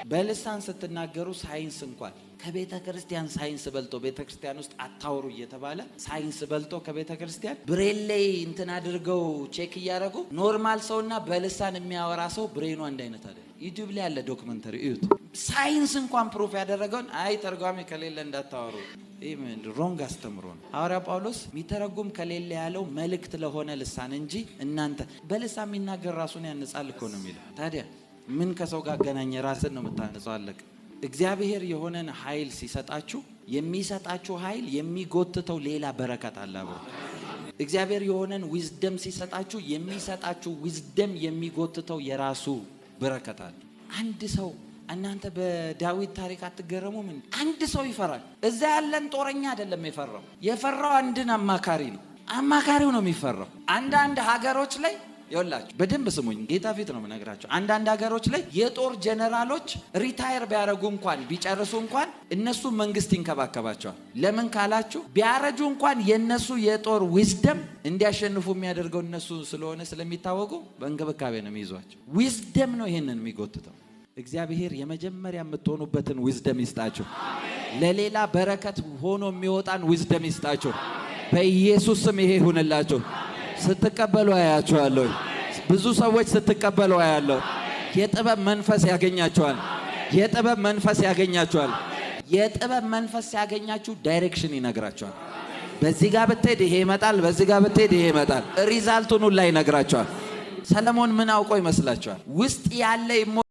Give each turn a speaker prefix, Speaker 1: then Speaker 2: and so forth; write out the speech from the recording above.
Speaker 1: በልሳን ስትናገሩ ሳይንስ እንኳን ከቤተ ክርስቲያን ሳይንስ በልጦ ቤተ ክርስቲያን ውስጥ አታወሩ እየተባለ ሳይንስ በልጦ ከቤተ ክርስቲያን ብሬን ላይ እንትን አድርገው ቼክ እያደረጉ ኖርማል ሰውና በልሳን የሚያወራ ሰው ብሬኑ አንድ አይነት አይደለም። ዩቲዩብ ላይ ያለ ዶክመንተሪ እዩት። ሳይንስ እንኳን ፕሩፍ ያደረገውን አይ ተርጓሚ ከሌለ እንዳታወሩ ምን ሮንግ አስተምሮ ነው። ሐዋርያ ጳውሎስ የሚተረጉም ከሌለ ያለው መልእክት ለሆነ ልሳን እንጂ እናንተ በልሳን የሚናገር ራሱን ያነጻል እኮ ነው የሚለው። ታዲያ ምን ከሰው ጋር አገናኘ? ራስን ነው የምታነጻው። አለቀ። እግዚአብሔር የሆነን ኃይል ሲሰጣችሁ የሚሰጣችሁ ኃይል የሚጎትተው ሌላ በረከት አለ አብሮ። እግዚአብሔር የሆነን ዊዝደም ሲሰጣችሁ የሚሰጣችሁ ዊዝደም የሚጎትተው የራሱ በረከት አለ። አንድ ሰው እናንተ በዳዊት ታሪክ አትገረሙ? ምን አንድ ሰው ይፈራል? እዛ ያለን ጦረኛ አይደለም የፈራው አንድን አማካሪ ነው። አማካሪው ነው የሚፈራው። አንዳንድ ሀገሮች ላይ ይወላችሁ በደንብ ስሙኝ፣ ጌታ ፊት ነው የምነግራችሁ። አንዳንድ ሀገሮች ላይ የጦር ጀነራሎች ሪታየር ቢያረጉ እንኳን ቢጨርሱ እንኳን እነሱ መንግስት ይንከባከባቸዋል። ለምን ካላችሁ ቢያረጁ እንኳን የነሱ የጦር ዊዝደም እንዲያሸንፉ የሚያደርገው እነሱ ስለሆነ ስለሚታወቁ በእንክብካቤ ነው የሚይዟቸው። ዊዝደም ነው ይሄንን የሚጎትተው። እግዚአብሔር የመጀመሪያ የምትሆኑበትን ዊዝደም ይስጣችሁ። ለሌላ በረከት ሆኖ የሚወጣን ዊዝደም ይስጣችሁ። በኢየሱስ ስም ይሄ ይሁንላችሁ። ስትቀበሉ አያችኋለሁ። ብዙ ሰዎች ስትቀበሉ አያለሁ። የጥበብ መንፈስ ያገኛችኋል። የጥበብ መንፈስ ያገኛችኋል። የጥበብ መንፈስ ያገኛችሁ ዳይሬክሽን ይነግራችኋል። በዚህ ጋር ብትሄድ ይሄ ይመጣል፣ በዚህ ጋር ብትሄድ ይሄ ይመጣል። ሪዛልቱን ሁላ ይነግራችኋል። ሰለሞን ምን አውቆ ይመስላችኋል? ውስጥ ያለ